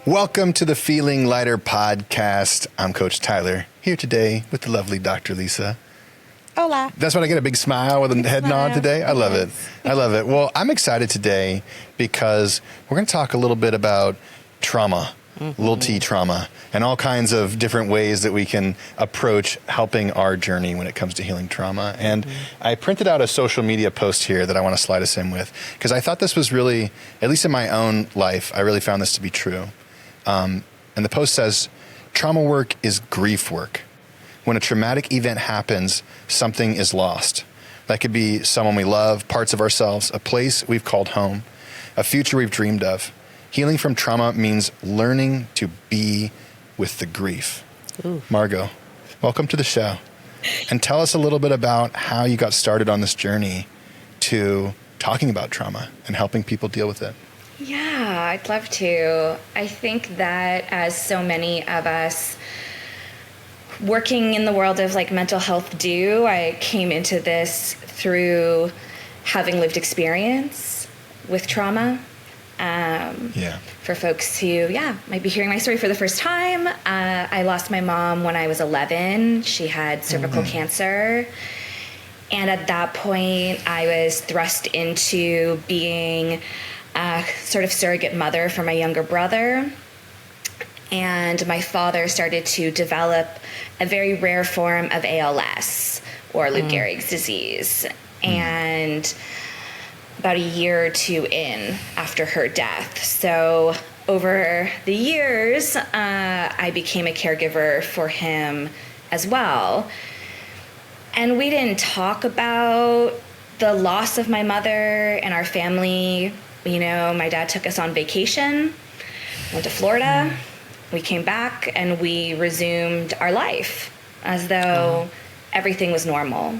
Welcome to the Feeling Lighter podcast. I'm Coach Tyler, here today with the lovely Dr. Lisa. Hola. That's when I get a big smile with a head nod today. I love it. I love it. Well, I'm excited today because we're going to talk a little bit about trauma, little T trauma, and all kinds of different ways that we can approach helping our journey when it comes to healing trauma. And I printed out a social media post here that I want to slide us in with because I thought this was really, at least in my own life, I really found this to be true. And the post says, trauma work is grief work. When a traumatic event happens, something is lost. That could be someone we love, parts of ourselves, a place we've called home, a future we've dreamed of. Healing from trauma means learning to be with the grief. Ooh. Margeaux, welcome to the show. And tell us a little bit about how you got started on this journey to talking about trauma and helping people deal with it. Yeah, I'd love to. I think that as so many of us working in the world of like mental health do, I came into this through having lived experience with trauma. For folks who, might be hearing my story for the first time, I lost my mom when I was 11. She had cervical cancer. And at that point, I was thrust into being a sort of surrogate mother for my younger brother. And my father started to develop a very rare form of ALS, or Lou Gehrig's disease. And about a year or two in after her death. So over the years, I became a caregiver for him as well. And we didn't talk about the loss of my mother and our family. You know, my dad took us on vacation, went to Florida. We came back and we resumed our life as though everything was normal.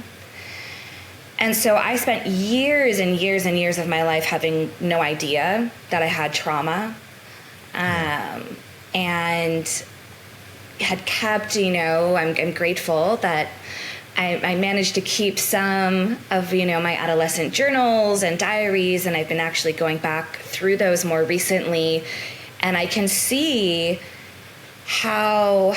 And so I spent years and years and years of my life having no idea that I had trauma, and had kept, I'm grateful that I managed to keep some of, my adolescent journals and diaries, and I've been actually going back through those more recently, and I can see how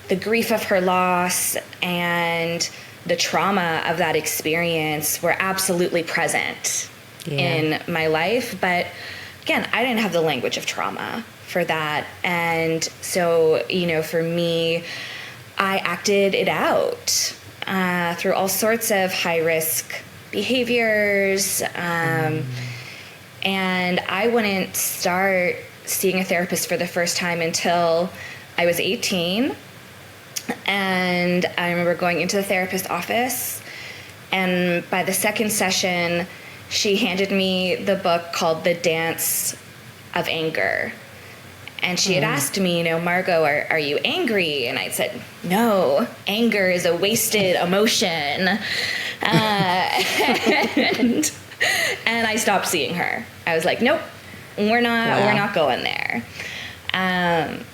the grief of her loss and the trauma of that experience were absolutely present in my life. But again, I didn't have the language of trauma for that. And so, for me, I acted it out through all sorts of high-risk behaviors. And I wouldn't start seeing a therapist for the first time until I was 18. And I remember going into the therapist's office, and by the second session, she handed me the book called The Dance of Anger. And she had asked me, Margeaux, are you angry? And I said, no, anger is a wasted emotion. And I stopped seeing her. I was like, nope, we're not going there. And,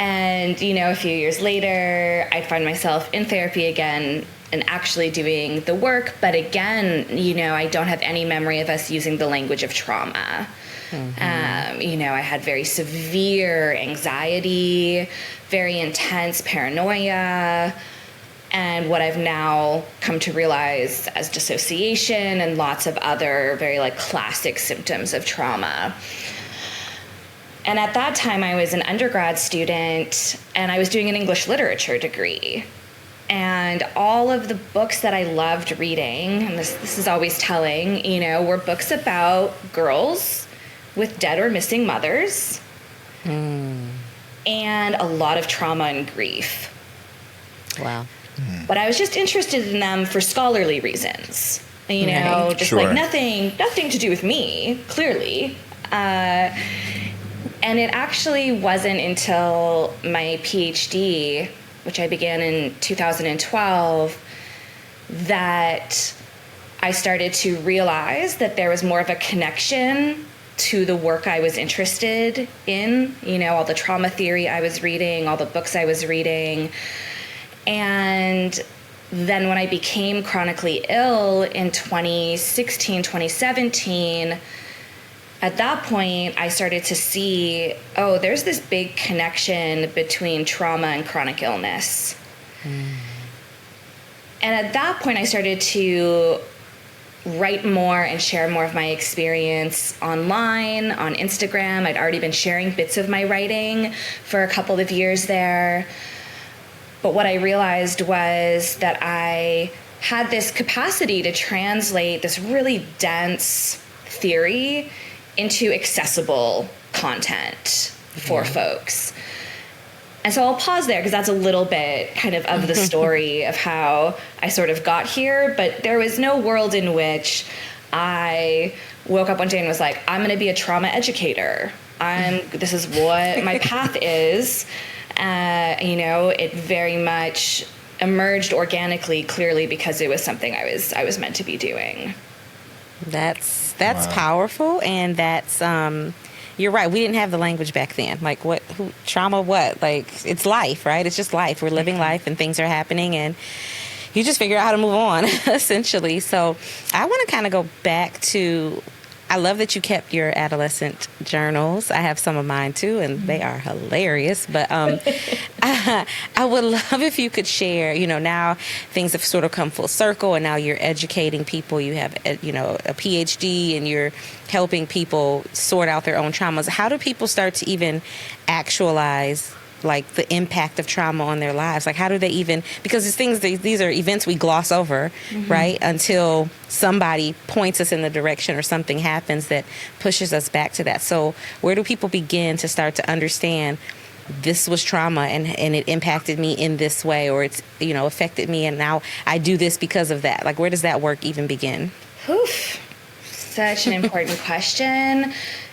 a few years later, I'd find myself in therapy again and actually doing the work. But again, I don't have any memory of us using the language of trauma. I had very severe anxiety, very intense paranoia, and what I've now come to realize as dissociation and lots of other very classic symptoms of trauma. And at that time, I was an undergrad student, and I was doing an English literature degree. And all of the books that I loved reading, and this is always telling, were books about girls with dead or missing mothers, and a lot of trauma and grief. Wow. But I was just interested in them for scholarly reasons, nothing to do with me, clearly. And it actually wasn't until my PhD, which I began in 2012, that I started to realize that there was more of a connection to the work I was interested in, all the trauma theory I was reading, all the books I was reading. And then when I became chronically ill in 2016, 2017, at that point, I started to see, oh, there's this big connection between trauma and chronic illness. And at that point, I started to write more and share more of my experience online, on Instagram. I'd already been sharing bits of my writing for a couple of years there. But what I realized was that I had this capacity to translate this really dense theory into accessible content for folks. And so I'll pause there because that's a little bit kind of the story of how I sort of got here. But there was no world in which I woke up one day and was like, I'm going to be a trauma educator. This is what my path is. It very much emerged organically, clearly, because it was something I was meant to be doing. That's Wow. powerful, and that's you're right. We didn't have the language back then. Like trauma, what? Like, it's life, right? It's just life. We're living life and things are happening, and you just figure out how to move on, essentially. So I want to kind of go back to, I love that you kept your adolescent journals. I have some of mine too, and they are hilarious. But I would love if you could share, now things have sort of come full circle, and now you're educating people. You have, a PhD, and you're helping people sort out their own traumas. How do people start to even actualize like the impact of trauma on their lives? Like, how do they even, because these are events we gloss over, right? Until somebody points us in the direction or something happens that pushes us back to that. So where do people begin to start to understand this was trauma and it impacted me in this way, or it's, affected me and now I do this because of that? Like, where does that work even begin? Oof. Such an important question.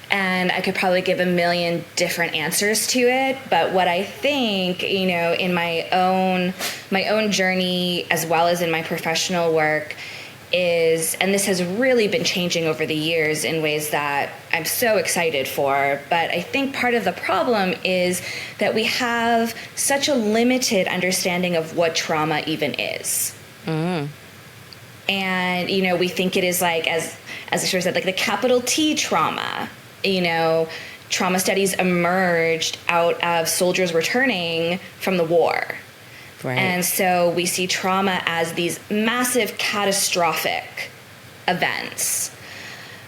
And I could probably give a million different answers to it. But what I think, in my own journey, as well as in my professional work, is, and this has really been changing over the years in ways that I'm so excited for. But I think part of the problem is that we have such a limited understanding of what trauma even is. And, we think it is like, as I sort of said, like the capital T trauma. Trauma studies emerged out of soldiers returning from the war. Right. And so we see trauma as these massive catastrophic events.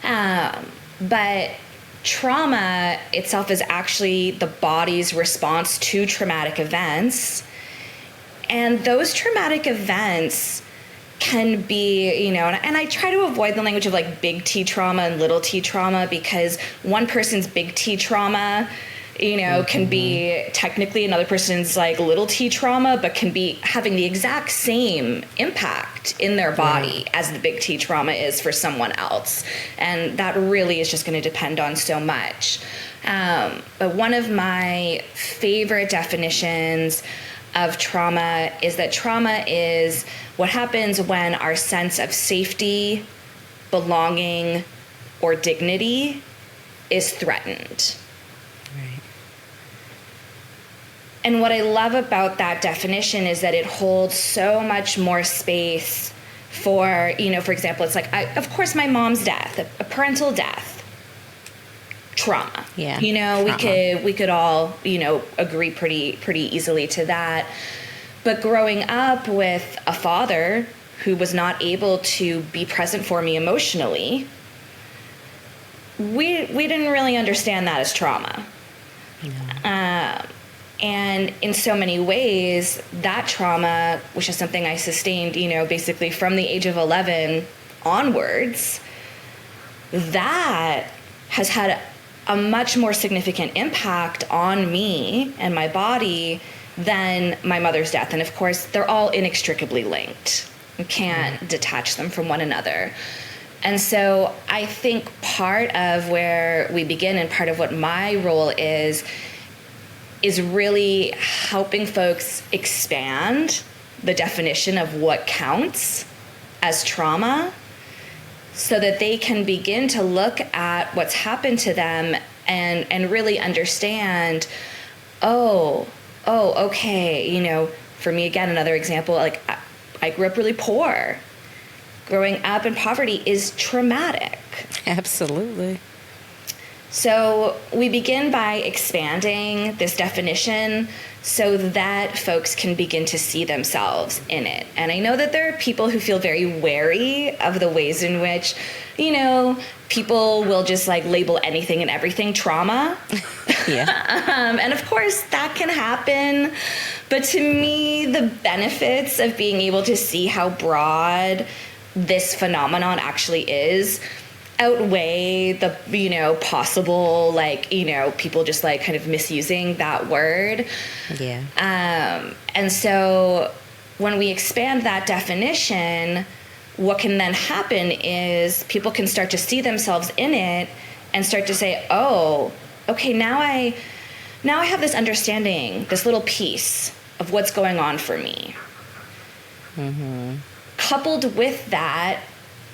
But trauma itself is actually the body's response to traumatic events. And those traumatic events can be, and I try to avoid the language of like big T trauma and little t trauma, because one person's big T trauma, can be technically another person's like little t trauma, but can be having the exact same impact in their body as the big T trauma is for someone else. And that really is just going to depend on so much. But one of my favorite definitions of trauma is that trauma is what happens when our sense of safety, belonging, or dignity is threatened. Right. And what I love about that definition is that it holds so much more space for, for example, it's like, of course, my mom's death, a parental death, trauma. Yeah. We could all, agree pretty easily to that. But growing up with a father who was not able to be present for me emotionally, we didn't really understand that as trauma. And in so many ways, that trauma, which is something I sustained, basically from the age of 11 onwards, that has had a much more significant impact on me and my body than my mother's death. And of course, they're all inextricably linked. You can't detach them from one another. And so I think part of where we begin and part of what my role is really helping folks expand the definition of what counts as trauma, so that they can begin to look at what's happened to them and really understand, okay, for me, again, another example, like I grew up really poor. Growing up in poverty is traumatic. Absolutely. So we begin by expanding this definition so that folks can begin to see themselves in it. And I know that there are people who feel very wary of the ways in which, people will just like label anything and everything trauma. Yeah. And of course that can happen. But to me, the benefits of being able to see how broad this phenomenon actually is outweigh the possible people just like kind of misusing that word. Yeah. And so when we expand that definition, what can then happen is people can start to see themselves in it and start to say, oh, okay, now I have this understanding, this little piece of what's going on for me. Mm-hmm. Coupled with that,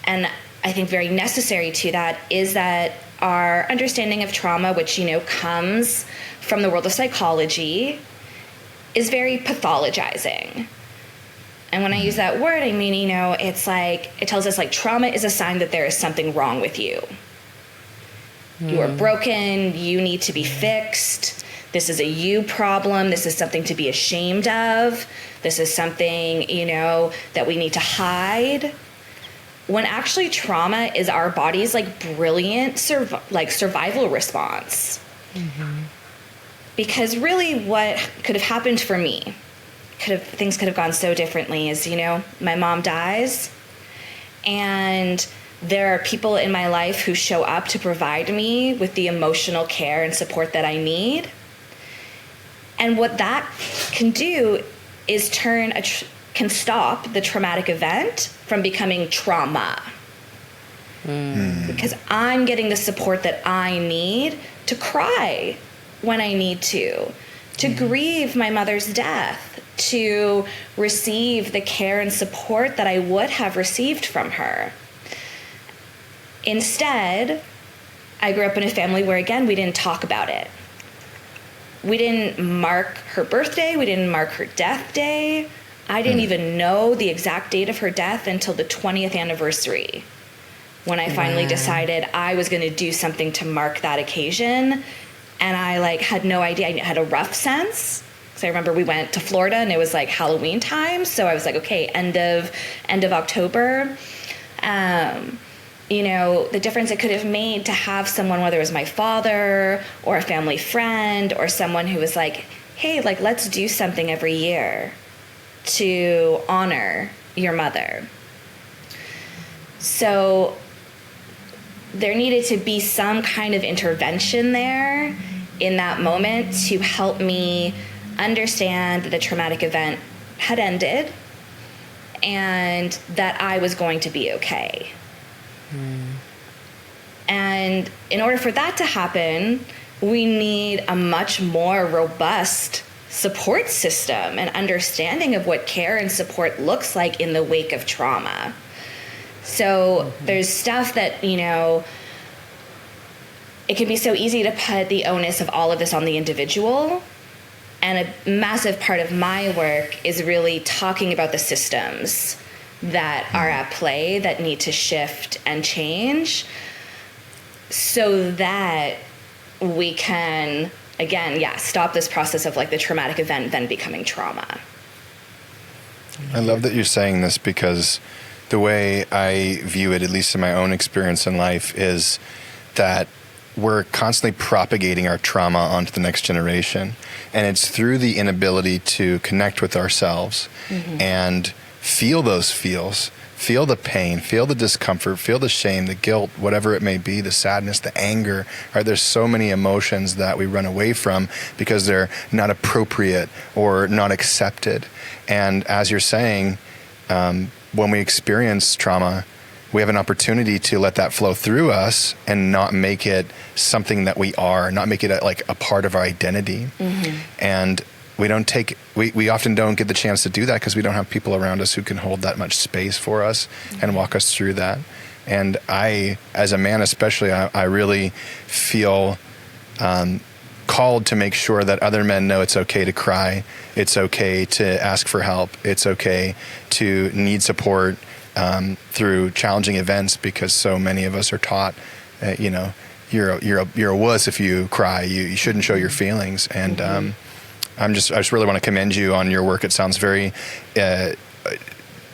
and I think very necessary to that, is that our understanding of trauma, which, comes from the world of psychology, is very pathologizing. And when I use that word, I mean, it's like, it tells us like trauma is a sign that there is something wrong with you. You are broken, you need to be fixed. This is a you problem. This is something to be ashamed of. This is something, that we need to hide. When actually trauma is our body's like brilliant survival response. Mm-hmm. Because really what could have happened for me, things could have gone so differently, is, my mom dies and there are people in my life who show up to provide me with the emotional care and support that I need. And what that can do is can stop the traumatic event from becoming trauma. Because I'm getting the support that I need to cry when I need to grieve my mother's death, to receive the care and support that I would have received from her. Instead, I grew up in a family where, again, we didn't talk about it. We didn't mark her birthday. We didn't mark her death day. I didn't even know the exact date of her death until the 20th anniversary, when I finally decided I was going to do something to mark that occasion. And I had no idea. I had a rough sense. So I remember we went to Florida and it was like Halloween time. So I was like, okay, end of October. The difference it could have made to have someone, whether it was my father or a family friend or someone who was like, hey, let's do something every year to honor your mother. So there needed to be some kind of intervention there in that moment to help me understand that the traumatic event had ended and that I was going to be okay. And in order for that to happen, we need a much more robust support system and understanding of what care and support looks like in the wake of trauma. So there's stuff that, it can be so easy to put the onus of all of this on the individual. And a massive part of my work is really talking about the systems that are at play that need to shift and change so that we can, again, stop this process of the traumatic event then becoming trauma. I love that you're saying this, because the way I view it, at least in my own experience in life, is that we're constantly propagating our trauma onto the next generation. And it's through the inability to connect with ourselves and feel those feels, feel the pain, feel the discomfort, feel the shame, the guilt, whatever it may be, the sadness, the anger. Right? There's so many emotions that we run away from because they're not appropriate or not accepted. And as you're saying, when we experience trauma, we have an opportunity to let that flow through us and not make it something that we are, not make it a part of our identity. And we often don't get the chance to do that because we don't have people around us who can hold that much space for us and walk us through that. And I, as a man especially, I really feel called to make sure that other men know it's okay to cry, it's okay to ask for help, it's okay to need support through challenging events, because so many of us are taught, you you're a wuss if you cry. You shouldn't show your feelings. And I just really want to commend you on your work. It sounds very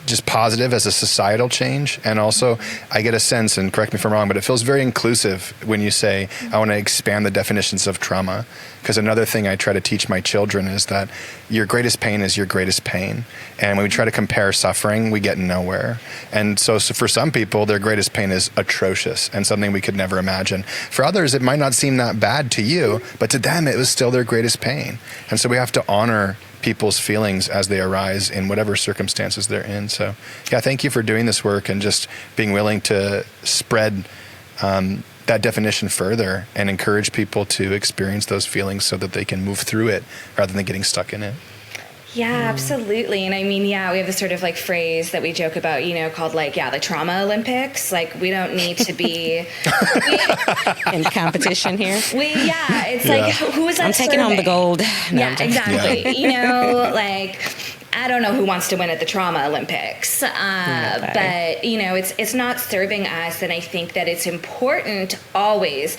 just positive as a societal change. And also, I get a sense, and correct me if I'm wrong, but it feels very inclusive when you say, I want to expand the definitions of trauma. Because another thing I try to teach my children is that your greatest pain is your greatest pain. And when we try to compare suffering, we get nowhere. And so for some people, their greatest pain is atrocious and something we could never imagine. For others, it might not seem that bad to you, but to them, it was still their greatest pain. And so we have to honor people's feelings as they arise in whatever circumstances they're in. So, yeah, thank you for doing this work and just being willing to spread that definition further and encourage people to experience those feelings so that they can move through it rather than getting stuck in it. Yeah, absolutely. And I mean, we have this sort of like phrase that we joke about, called like, the trauma Olympics. Like, we don't need to be in competition here. It's like, who is that I'm taking home the gold. No, yeah, exactly. Yeah. Like, I don't know who wants to win at the trauma Olympics, but it's not serving us. And I think that it's important always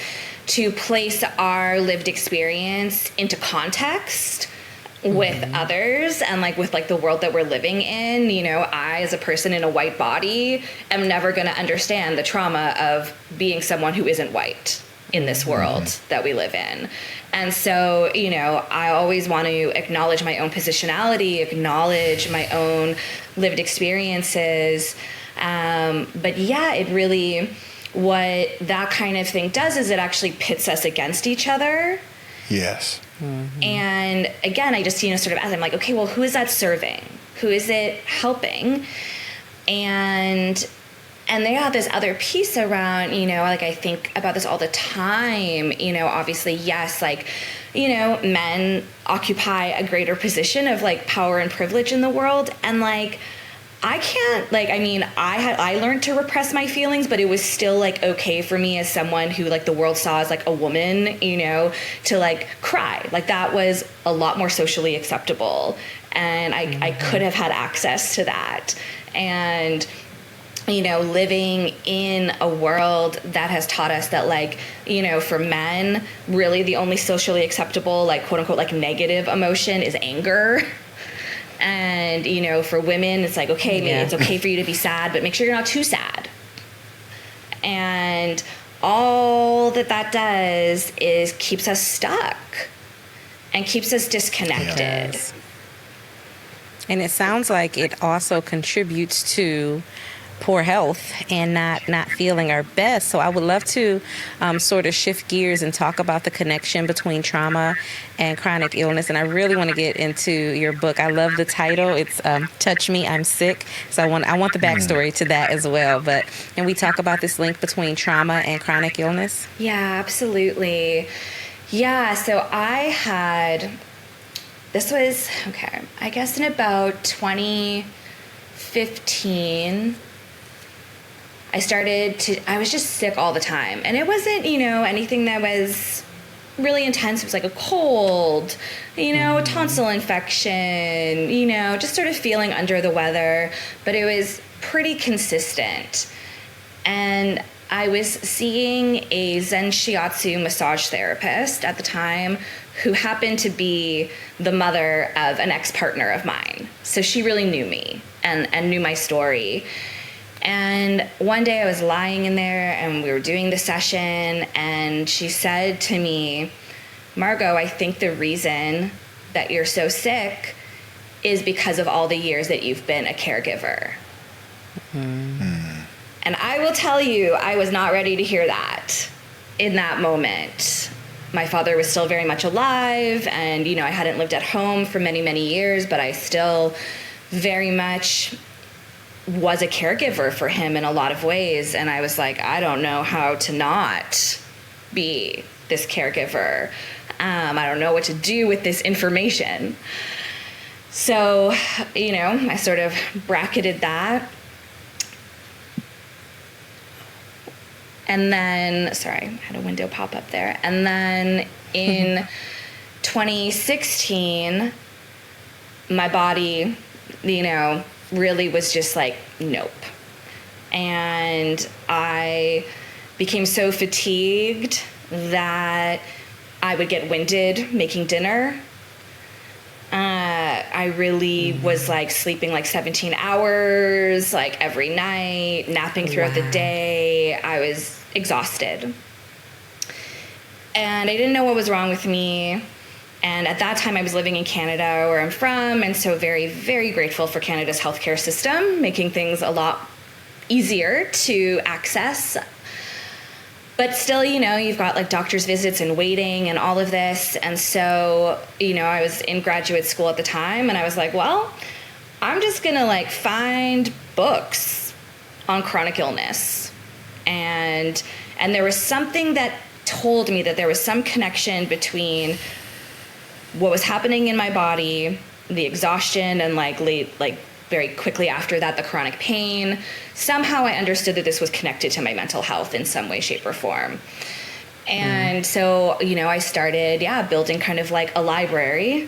to place our lived experience into context with others and like with like the world that we're living in. I, as a person in a white body, am never going to understand the trauma of being someone who isn't white in this world that we live in. And so, I always want to acknowledge my own positionality, acknowledge my own lived experiences. But yeah, it really, what that kind of thing does is it actually pits us against each other. Yes. And again, I just, sort of ask, I'm like, okay, well, who is that serving? Who is it helping? And they have this other piece around, like I think about this all the time, obviously, yes, like, men occupy a greater position of like power and privilege in the world. And like, I can't, like, I mean, I learned to repress my feelings, but it was still like okay for me as someone who like the world saw as like a woman, to like cry. Like that was a lot more socially acceptable. And I could have had access to that. And, living in a world that has taught us that like, for men, really the only socially acceptable, like quote unquote, like negative emotion is anger. And, for women, it's like, okay, maybe it's okay for you to be sad, but make sure you're not too sad. And all that does is keeps us stuck and keeps us disconnected. Yes. And it sounds like it also contributes to poor health and not feeling our best. So I would love to sort of shift gears and talk about the connection between trauma and chronic illness. And I really want to get into your book. I love the title. It's Touch Me, I'm Sick. So I want the backstory to that as well. And we talk about this link between trauma and chronic illness. Yeah, absolutely. Yeah, so this was, I guess in about 2015, I was just sick all the time. And it wasn't, anything that was really intense. It was like a cold, a tonsil infection, just sort of feeling under the weather. But it was pretty consistent. And I was seeing a Zen Shiatsu massage therapist at the time who happened to be the mother of an ex-partner of mine. So she really knew me and knew my story. And one day I was lying in there and we were doing the session and she said to me, Margeaux, I think the reason that you're so sick is because of all the years that you've been a caregiver. And I will tell you, I was not ready to hear that in that moment. My father was still very much alive and, I hadn't lived at home for many, many years, but I still very much was a caregiver for him in a lot of ways. And I was like, I don't know how to not be this caregiver. I don't know what to do with this information. So, I sort of bracketed that. And then, sorry, I had a window pop up there. And then in 2016, my body, really was just like, nope. And I became so fatigued that I would get winded making dinner. I really was like sleeping like 17 hours, like every night, napping throughout the day. I was exhausted. And I didn't know what was wrong with me. And at that time I was living in Canada, where I'm from, and so very, very grateful for Canada's healthcare system, making things a lot easier to access. But still, you know, you've got like doctor's visits and waiting and all of this. And so, you know, I was in graduate school at the time, and I was like, well, I'm just going to like find books on chronic illness. And there was something that told me that there was some connection between what was happening in my body, the exhaustion, and like very quickly after that, the chronic pain. Somehow I understood that this was connected to my mental health in some way, shape, or form. And so, you know, I started, building kind of like a library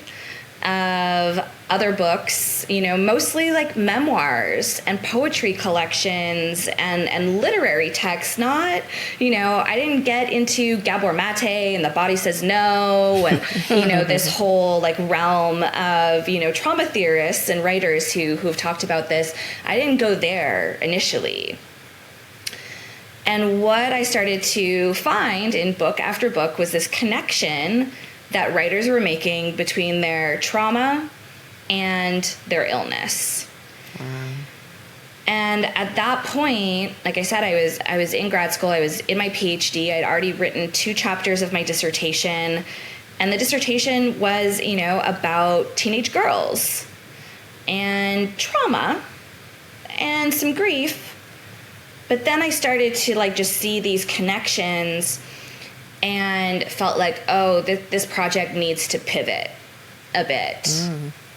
of other books, you know, mostly like memoirs and poetry collections and literary texts. Not, you know, I didn't get into Gabor Mate and The Body Says No and, you know, this whole like realm of, you know, trauma theorists and writers who have talked about this. I didn't go there initially. And what I started to find in book after book was this connection that writers were making between their trauma and their illness. And at that point, like I said, I was in grad school, I was in my PhD, I'd already written 2 chapters of my dissertation, and the dissertation was, you know, about teenage girls and trauma and some grief. But then I started to like just see these connections and felt like, oh, this project needs to pivot a bit.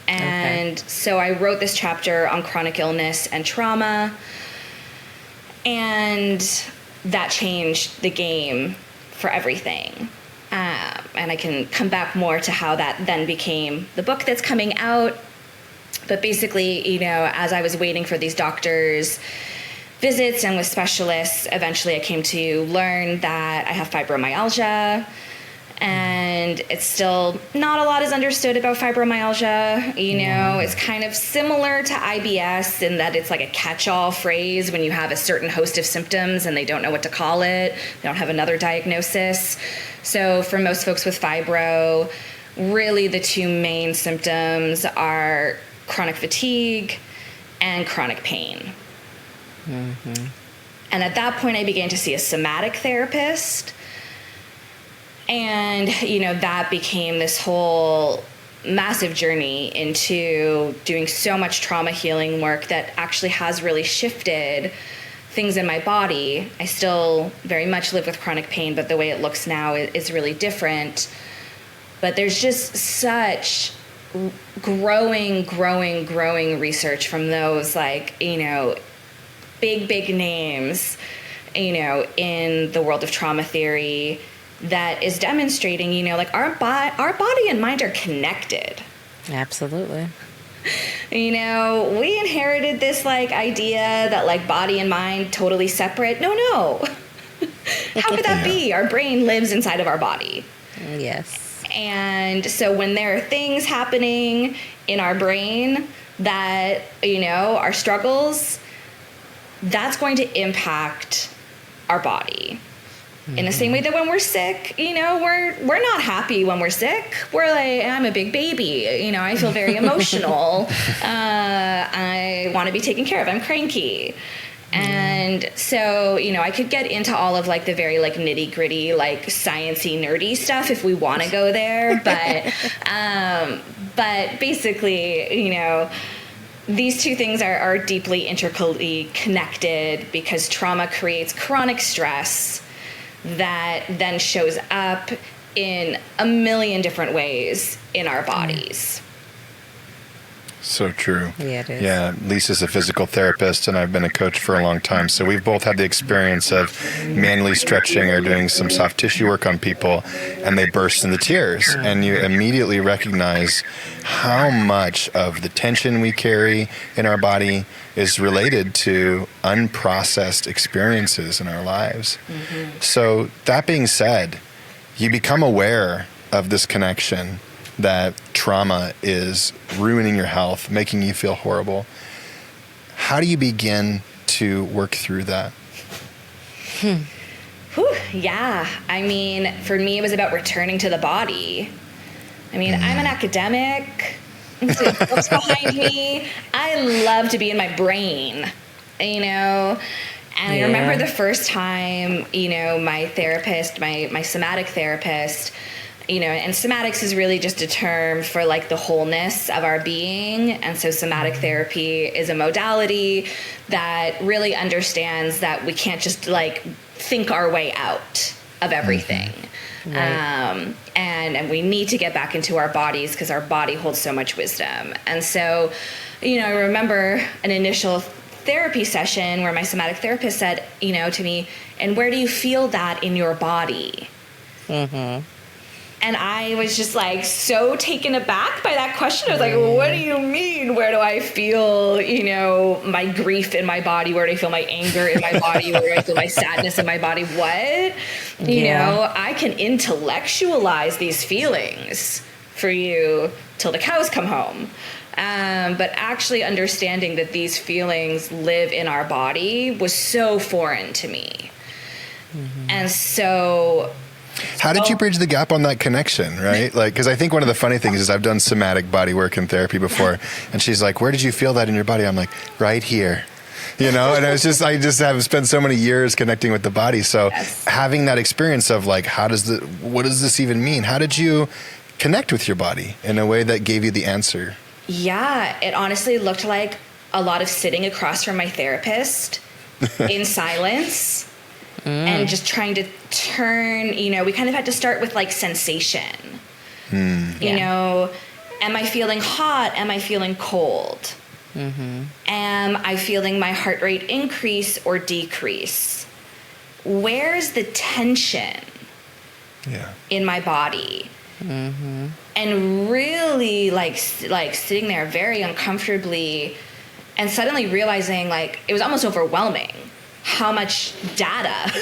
And so I wrote this chapter on chronic illness and trauma, and that changed the game for everything. And I can come back more to how that then became the book that's coming out. But basically, you know, as I was waiting for these doctors' visits and with specialists, eventually I came to learn that I have fibromyalgia, and it's still not a lot is understood about fibromyalgia. You know, it's kind of similar to IBS in that it's like a catch-all phrase when you have a certain host of symptoms and they don't know what to call it. They don't have another diagnosis. So for most folks with fibro, really the 2 main symptoms are chronic fatigue and chronic pain. And at that point, I began to see a somatic therapist. And, you know, that became this whole massive journey into doing so much trauma healing work that actually has really shifted things in my body. I still very much live with chronic pain, but the way it looks now is really different. But there's just such growing research from those, like, you know, big names, you know, in the world of trauma theory that is demonstrating, you know, like our body and mind are connected. Absolutely. You know, we inherited this like idea that like body and mind totally separate. No. How could that be? Our brain lives inside of our body. Yes. And so when there are things happening in our brain that, you know, are struggles, that's going to impact our body. In the same way that when we're sick, you know, we're not happy when we're sick. We're like, I'm a big baby, you know, I feel very emotional. I want to be taken care of. I'm cranky. And so, you know, I could get into all of like the very like nitty gritty, like sciencey, nerdy stuff if we want to go there. But basically, you know, these 2 things are deeply intricately connected because trauma creates chronic stress that then shows up in a million different ways in our bodies. So true. Yeah, it is. Yeah, Lisa's a physical therapist, and I've been a coach for a long time. So we've both had the experience of manually stretching or doing some soft tissue work on people, and they burst into tears. And you immediately recognize how much of the tension we carry in our body is related to unprocessed experiences in our lives. So that being said, you become aware of this connection that trauma is ruining your health, making you feel horrible. How do you begin to work through that? Whew, yeah. I mean, for me, it was about returning to the body. I mean, I'm an academic. Books behind me. I love to be in my brain, you know? And I remember the first time, you know, my therapist, my somatic therapist, you know, and somatics is really just a term for like the wholeness of our being. And so somatic therapy is a modality that really understands that we can't just like think our way out of everything. Right. And we need to get back into our bodies because our body holds so much wisdom. And so, you know, I remember an initial therapy session where my somatic therapist said, you know, to me, and where do you feel that in your body? And I was just like so taken aback by that question. I was like, what do you mean? Where do I feel, you know, my grief in my body? Where do I feel my anger in my body? Where do I feel my sadness in my body? What? You know, I can intellectualize these feelings for you till the cows come home. But actually understanding that these feelings live in our body was so foreign to me. And so... How did you bridge the gap on that connection, right? Like, because I think one of the funny things is I've done somatic body work in therapy before, and she's like, where did you feel that in your body? I'm like, right here. You know, and I just have spent so many years connecting with the body. So having that experience of like, what does this even mean? How did you connect with your body in a way that gave you the answer? Yeah, it honestly looked like a lot of sitting across from my therapist in silence. And just trying to turn, you know, we kind of had to start with like sensation. You know, am I feeling hot? Am I feeling cold? Am I feeling my heart rate increase or decrease? Where's the tension in my body? And really like sitting there very uncomfortably and suddenly realizing like it was almost overwhelming how much data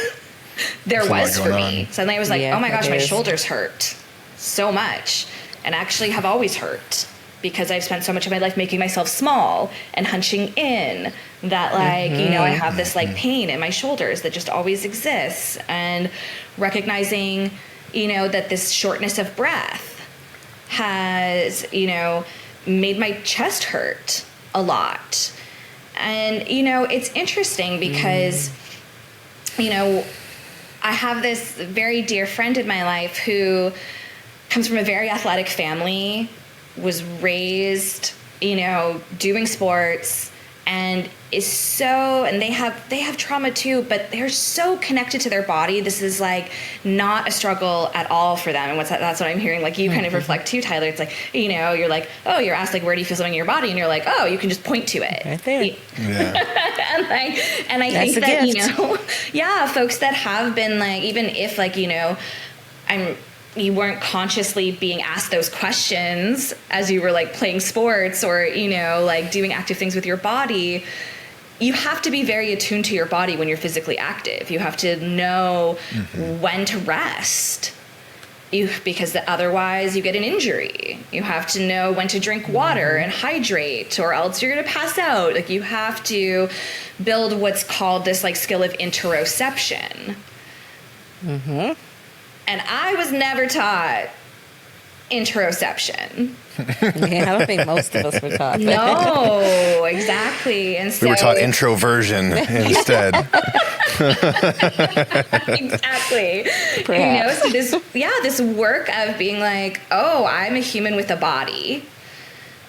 there was for me. Suddenly I was like, oh my gosh, my shoulders hurt so much and actually have always hurt because I've spent so much of my life making myself small and hunching in that like, you know, I have this like pain in my shoulders that just always exists, and recognizing, you know, that this shortness of breath has, you know, made my chest hurt a lot. And, you know, it's interesting because, you know, I have this very dear friend in my life who comes from a very athletic family, was raised, you know, doing sports, and is so, and they have trauma too, but they're so connected to their body. This is like not a struggle at all for them. And that's what I'm hearing. Like you kind of reflect too, Tyler. It's like, you know, you're like, oh, you're asked like, where do you feel something in your body? And you're like, oh, you can just point to it. Right there. and I think that, you know, folks that have been like, even if like, you know, you weren't consciously being asked those questions as you were like playing sports or, you know, like doing active things with your body, you have to be very attuned to your body when you're physically active. You have to know when to rest. Because otherwise you get an injury. You have to know when to drink water and hydrate, or else you're going to pass out. Like you have to build what's called this like skill of interoception. And I was never taught interoception. I don't think most of us were taught that. No, exactly. And so we were taught introversion instead. Exactly. Perhaps. You know, so this work of being like, oh, I'm a human with a body.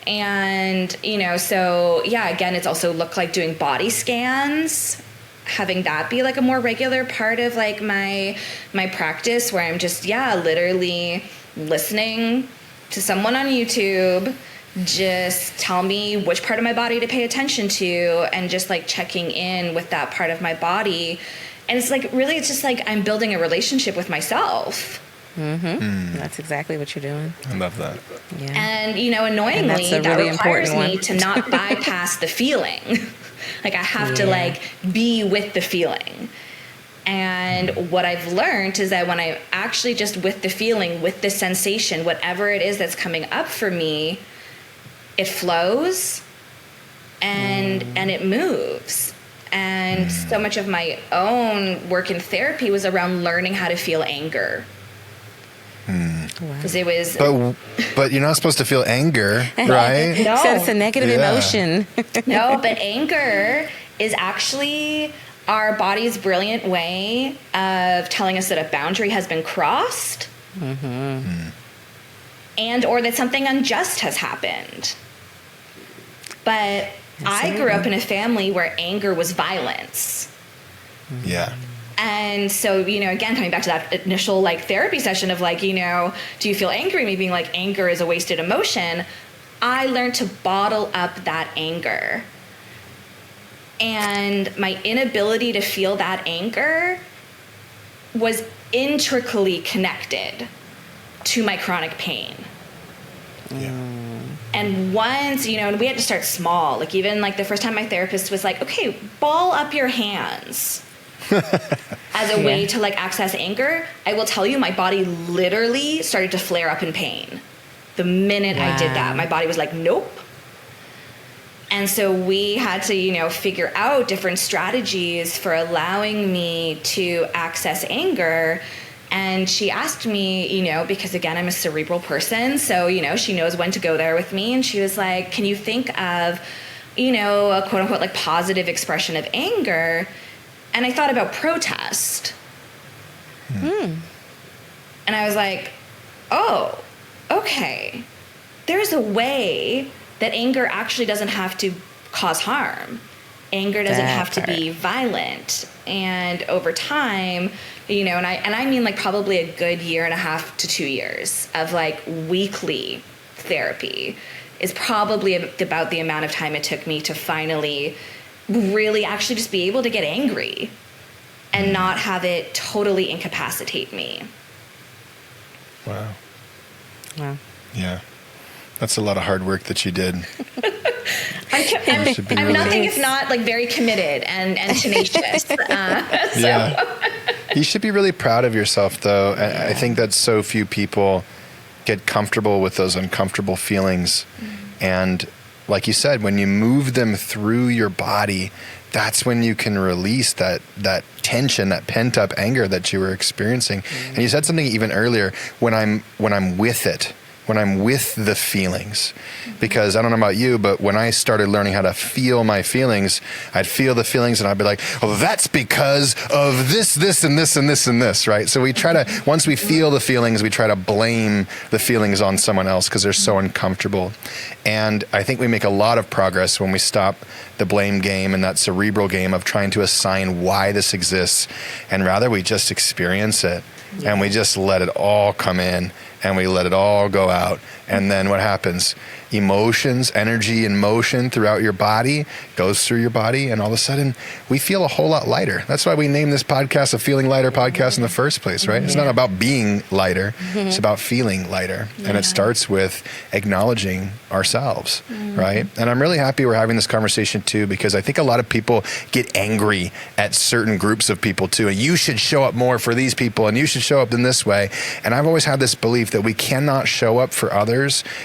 And, you know, so yeah, again, it's also looked like doing body scans, having that be like a more regular part of like my practice, where I'm just, literally listening to someone on YouTube just tell me which part of my body to pay attention to, and just like checking in with that part of my body. And it's like, really, it's just like I'm building a relationship with myself. That's exactly what you're doing. I love that. Yeah. And, you know, annoyingly, And that's a that really requires important me one. to not bypass the feeling. Like, I have to, like, be with the feeling. And what I've learned is that when I'm actually just with the feeling, with the sensation, whatever it is that's coming up for me, it flows and it moves. And so much of my own work in therapy was around learning how to feel anger. Because it was... But you're not supposed to feel anger, right? No. So it's a negative emotion. No, but anger is actually our body's brilliant way of telling us that a boundary has been crossed, and or that something unjust has happened. But I grew up in a family where anger was violence. Yeah. And so, you know, again, coming back to that initial like therapy session of like, you know, do you feel angry? Me being like, anger is a wasted emotion. I learned to bottle up that anger. And my inability to feel that anger was intricately connected to my chronic pain. Yeah. And once, you know, and we had to start small. Like, even like the first time my therapist was like, okay, ball up your hands as a way to like access anger. I will tell you, my body literally started to flare up in pain. The minute I did that, my body was like, nope. And so we had to, you know, figure out different strategies for allowing me to access anger. And she asked me, you know, because again, I'm a cerebral person, so, you know, she knows when to go there with me. And she was like, can you think of, you know, a quote unquote like positive expression of anger? And I thought about protest. And I was like, oh, okay. There's a way that anger actually doesn't have to cause harm. Anger doesn't have to be violent. And over time, you know, and I mean like probably a good 1.5 to 2 years of like weekly therapy is probably about the amount of time it took me to finally really actually just be able to get angry and not have it totally incapacitate me. Wow. Wow. Yeah. That's a lot of hard work that you did. I'm nothing if not like very committed and tenacious. Yeah. You should be really proud of yourself, though. I think that so few people get comfortable with those uncomfortable feelings. And like you said, when you move them through your body, that's when you can release that tension, that pent up anger that you were experiencing. And you said something even earlier, when I'm with it, when I'm with the feelings. Because I don't know about you, but when I started learning how to feel my feelings, I'd feel the feelings and I'd be like, oh, that's because of this, and this, and this, and this, right? So we try to, once we feel the feelings, we try to blame the feelings on someone else because they're so uncomfortable. And I think we make a lot of progress when we stop the blame game and that cerebral game of trying to assign why this exists. And rather we just experience it. And we just let it all come in and we let it all go out. And then what happens? Emotions, energy, and motion throughout your body goes through your body. And all of a sudden we feel a whole lot lighter. That's why we named this podcast a Feeling Lighter podcast in the first place, right? It's not about being lighter. It's about feeling lighter. And it starts with acknowledging ourselves, right? And I'm really happy we're having this conversation too, because I think a lot of people get angry at certain groups of people too. And you should show up more for these people and you should show up in this way. And I've always had this belief that we cannot show up for others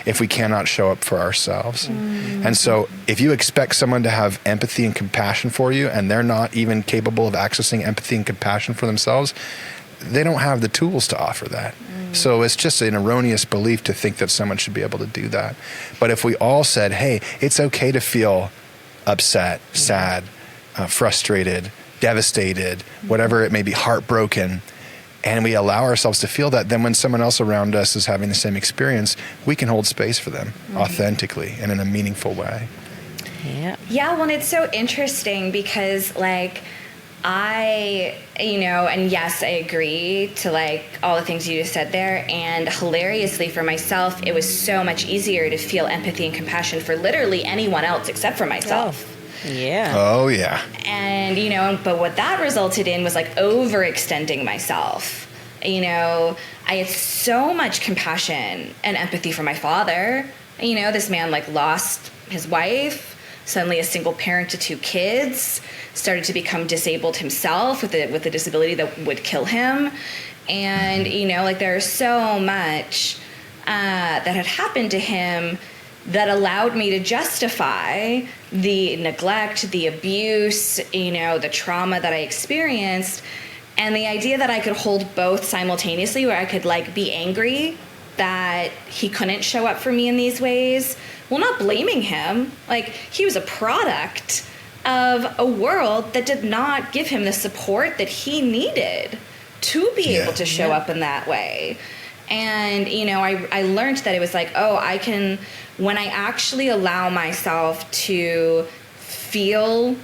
if we cannot show up for ourselves. And so if you expect someone to have empathy and compassion for you and they're not even capable of accessing empathy and compassion for themselves, they don't have the tools to offer that. So it's just an erroneous belief to think that someone should be able to do that. But if we all said, hey, it's okay to feel upset, sad, frustrated, devastated, whatever it may be, heartbroken, and we allow ourselves to feel that, then when someone else around us is having the same experience, we can hold space for them authentically and in a meaningful way. Yeah. Yeah, well, it's so interesting because, like, And yes, I agree to like all the things you just said there. And hilariously for myself, it was so much easier to feel empathy and compassion for literally anyone else except for myself. Yeah. Oh, yeah. And, but what that resulted in was like overextending myself. I had so much compassion and empathy for my father. This man like lost his wife, suddenly a single parent to 2 kids, started to become disabled himself with a disability that would kill him. And, there's so much that had happened to him that allowed me to justify the neglect, the abuse, the trauma that I experienced. And the idea that I could hold both simultaneously, where I could like be angry that he couldn't show up for me in these ways, well, not blaming him. Like, he was a product of a world that did not give him the support that he needed to be able to show up in that way. And, I learned that it was like, when I actually allow myself to feel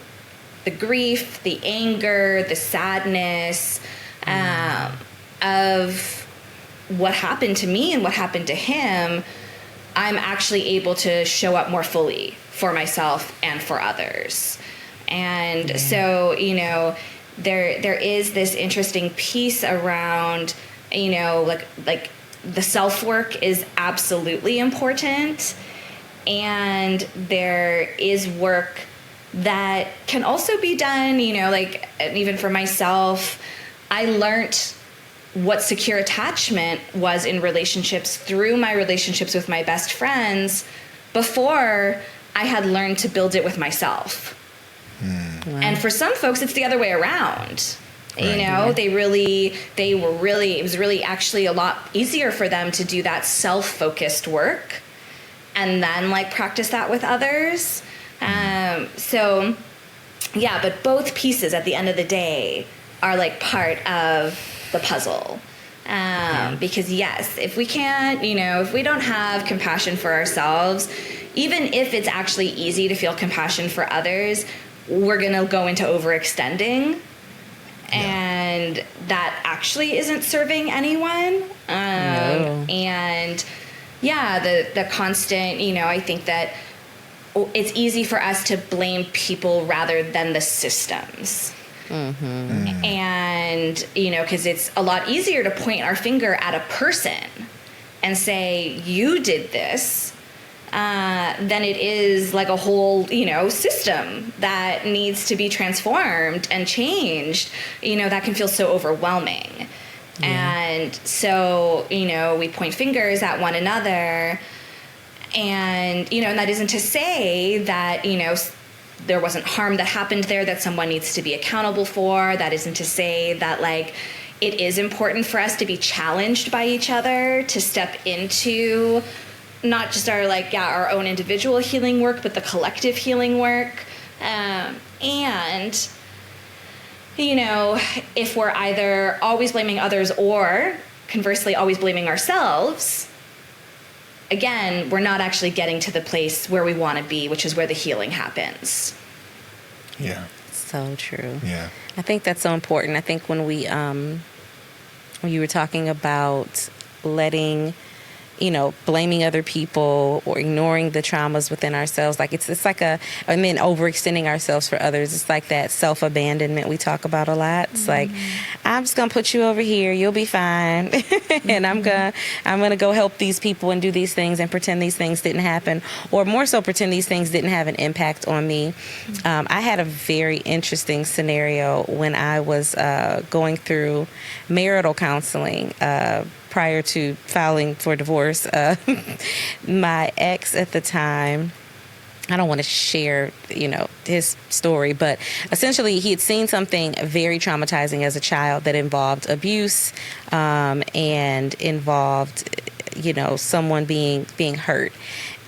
the grief, the anger, the sadness of what happened to me and what happened to him, I'm actually able to show up more fully for myself and for others. And so, there is this interesting piece around, like the self-work is absolutely important. And there is work that can also be done, even for myself, I learned what secure attachment was in relationships through my relationships with my best friends before I had learned to build it with myself. Wow. And for some folks, it's the other way around. Right. It was really actually a lot easier for them to do that self-focused work and then like practice that with others. But both pieces at the end of the day are like part of the puzzle. Because yes, if we can't, if we don't have compassion for ourselves, even if it's actually easy to feel compassion for others, we're going to go into overextending. And that actually isn't serving anyone. No. And the constant, I think that it's easy for us to blame people rather than the systems. Mm-hmm. And, because it's a lot easier to point our finger at a person and say, you did this, than it is like a whole, system that needs to be transformed and changed. That can feel so overwhelming. Yeah. And so, we point fingers at one another. And, and that isn't to say that, there wasn't harm that happened there that someone needs to be accountable for. That isn't to say that, like, it is important for us to be challenged by each other, to step into not just our own individual healing work, but the collective healing work. And, if we're either always blaming others or conversely always blaming ourselves, again, we're not actually getting to the place where we want to be, which is where the healing happens. Yeah. So true. Yeah. I think that's so important. I think when you were talking about letting, blaming other people or ignoring the traumas within ourselves, like it's like overextending ourselves for others. It's like that self-abandonment we talk about a lot. It's like, I'm just gonna put you over here, you'll be fine. And I'm gonna go help these people and do these things and pretend these things didn't happen, or more so pretend these things didn't have an impact on me. I had a very interesting scenario when I was going through marital counseling prior to filing for divorce. My ex at the time, I don't want to share, his story, but essentially he had seen something very traumatizing as a child that involved abuse, and involved, someone being hurt.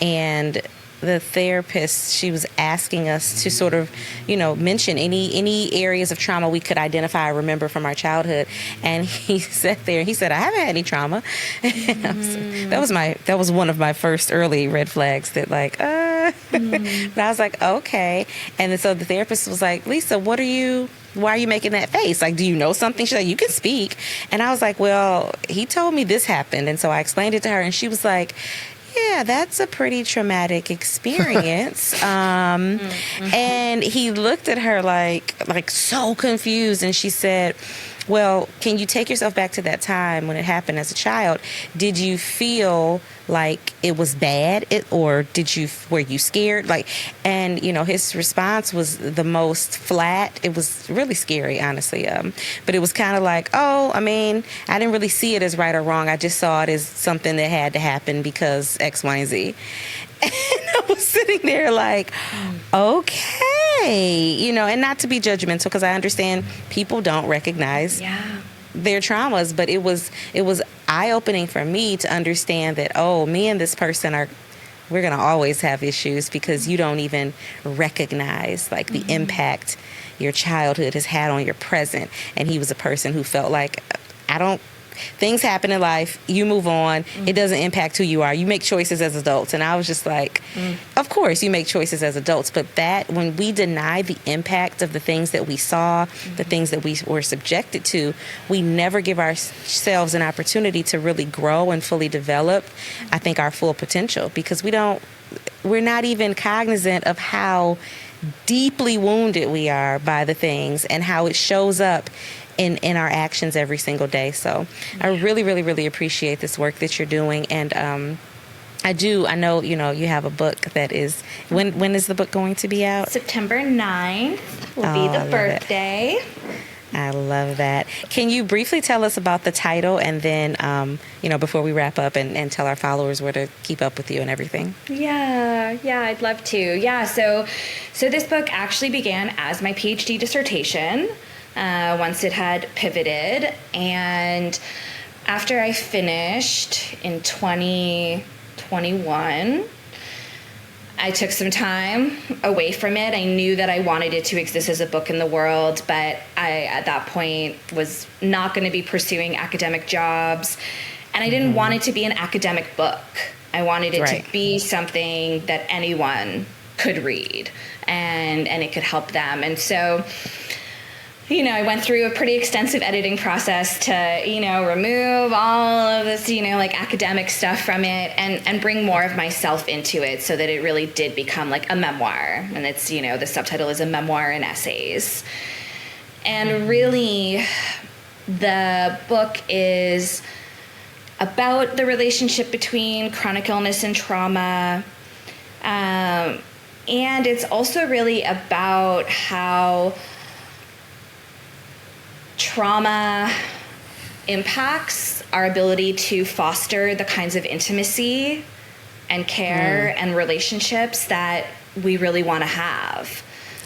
And the therapist, she was asking us to sort of, mention any areas of trauma we could identify or remember from our childhood. And he sat there and he said, I haven't had any trauma. That was one of my first early red flags that but I was like, okay. And then so the therapist was like, Lisa, what are you why are you making that face? Like, do you know something? She's like, you can speak. And I was like, well, he told me this happened. And so I explained it to her, and she was like, yeah, that's a pretty traumatic experience. And he looked at her like so confused, and she said, well, can you take yourself back to that time when it happened as a child? Did you feel like it was bad, or were you scared? And his response was the most flat. It was really scary, honestly. But it was kind of like, oh, I mean, I didn't really see it as right or wrong. I just saw it as something that had to happen because X, Y, and Z. And I was sitting there like, okay, and not to be judgmental, because I understand people don't recognize their traumas, but it was eye-opening for me to understand that, oh, me and this person we're going to always have issues, because you don't even recognize the impact your childhood has had on your present. And he was a person who felt like, things happen in life, you move on, it doesn't impact who you are. You make choices as adults. And I was just like, of course you make choices as adults, but when we deny the impact of the things that we saw, the things that we were subjected to, we never give ourselves an opportunity to really grow and fully develop, I think, our full potential, because we're not even cognizant of how deeply wounded we are by the things and how it shows up in our actions every single day. So I really, really, really appreciate this work that you're doing. And I know, you have a book that is, when is the book going to be out? September 9th will be the birthday. I love that. Can you briefly tell us about the title, and then, before we wrap up, and tell our followers where to keep up with you and everything? Yeah, I'd love to. Yeah, so this book actually began as my PhD dissertation. Once it had pivoted, and after I finished in 2021, I took some time away from it. I knew that I wanted it to exist as a book in the world, but I, at that point, was not going to be pursuing academic jobs, and I didn't want it to be an academic book. I wanted it to be something that anyone could read, and it could help them. And so, I went through a pretty extensive editing process to, remove all of this, academic stuff from it, and bring more of myself into it, so that it really did become like a memoir. And it's, the subtitle is A Memoir in Essays. And really, the book is about the relationship between chronic illness and trauma. And it's also really about how trauma impacts our ability to foster the kinds of intimacy and care and relationships that we really want to have.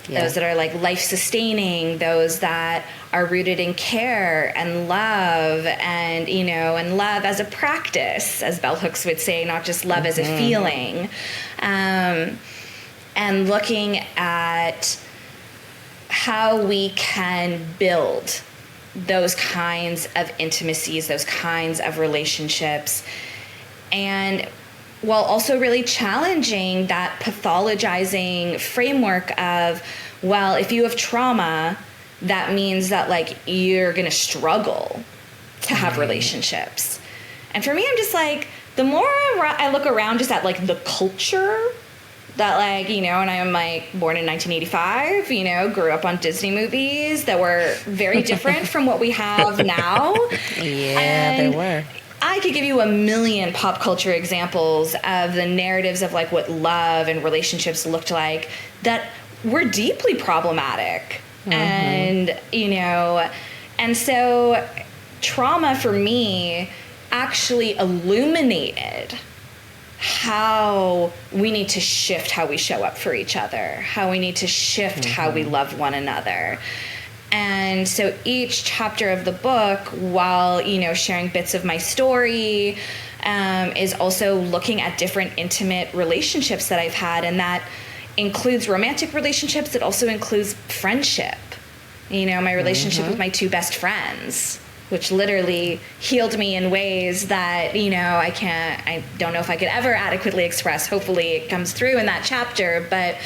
Yeah. Those that are life-sustaining, those that are rooted in care and love, and and love as a practice, as Bell Hooks would say, not just love as a feeling. And looking at how we can build those kinds of intimacies, those kinds of relationships, and while also really challenging that pathologizing framework of, well, if you have trauma, that means that you're gonna struggle to have relationships. And for me, I'm just the more I look around just at the culture that and I'm born in 1985, grew up on Disney movies that were very different from what we have now. Yeah, and they were. I could give you a million pop culture examples of the narratives of what love and relationships looked like that were deeply problematic. And, and so trauma for me actually illuminated how we need to shift how we show up for each other, how we need to shift how we love one another. And so each chapter of the book, while, sharing bits of my story, is also looking at different intimate relationships that I've had. And that includes romantic relationships. It also includes friendship. My relationship with my two best friends, which literally healed me in ways that, I don't know if I could ever adequately express. Hopefully it comes through in that chapter. But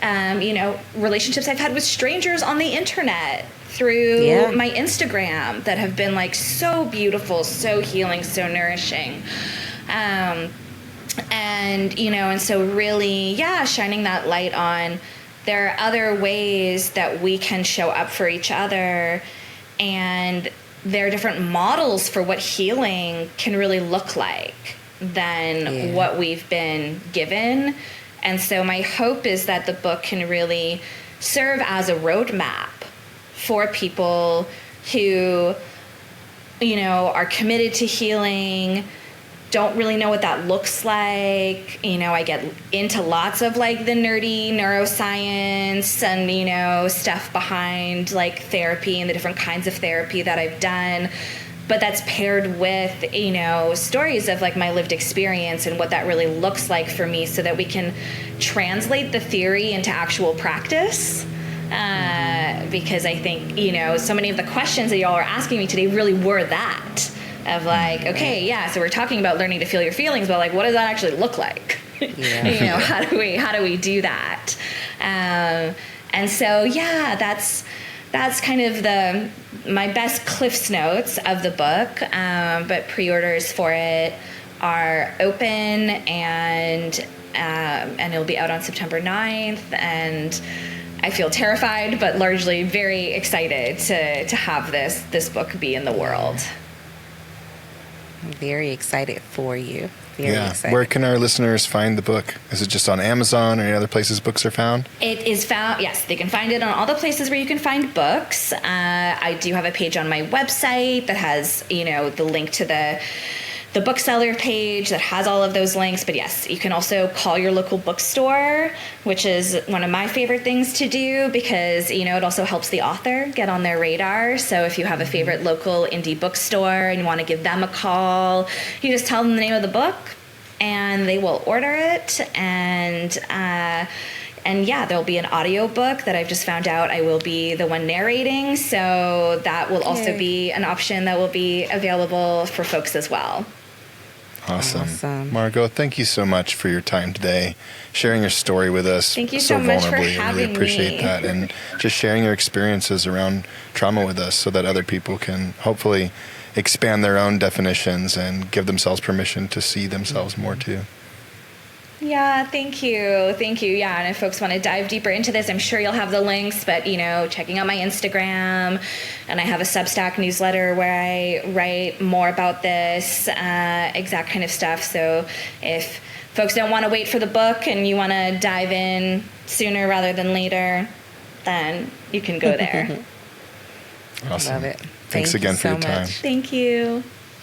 relationships I've had with strangers on the internet through my Instagram that have been like so beautiful, so healing, so nourishing. And so really, shining that light on there are other ways that we can show up for each other, and there are different models for what healing can really look like than what we've been given. And so my hope is that the book can really serve as a roadmap for people who, are committed to healing, don't really know what that looks like. I get into lots of like the nerdy neuroscience and, stuff behind like therapy and the different kinds of therapy that I've done. But that's paired with, stories of like my lived experience and what that really looks like for me, so that we can translate the theory into actual practice. Because I think, so many of the questions that y'all are asking me today really were that. Of like, okay, so we're talking about learning to feel your feelings, but like, what does that actually look like? How do we do that? And so, that's kind of my best Cliff's Notes of the book. But pre-orders for it are open, and it'll be out on September 9th. And I feel terrified, but largely very excited to have this book be in the world. I'm very excited for you. Very excited. Where can our listeners find the book? Is it just on Amazon or any other places books are found? It is found, yes. They can find it on all the places where you can find books. I do have a page on my website that has, the link to the bookseller page that has all of those links. But yes, you can also call your local bookstore, which is one of my favorite things to do, because, it also helps the author get on their radar. So if you have a favorite local indie bookstore and you want to give them a call, you just tell them the name of the book and they will order it. And there'll be an audio book that I've just found out I will be the one narrating. So that will also be an option that will be available for folks as well. Awesome. Margeaux, thank you so much for your time today, sharing your story with us. Thank you so much for having me. I really appreciate that, and just sharing your experiences around trauma with us so that other people can hopefully expand their own definitions and give themselves permission to see themselves more too. Yeah, thank you. Thank you. Yeah, and if folks want to dive deeper into this, I'm sure you'll have the links, but, checking out my Instagram, and I have a Substack newsletter where I write more about this exact kind of stuff. So if folks don't want to wait for the book and you want to dive in sooner rather than later, then you can go there. Awesome. Love it. Thanks again for your time. Thank you.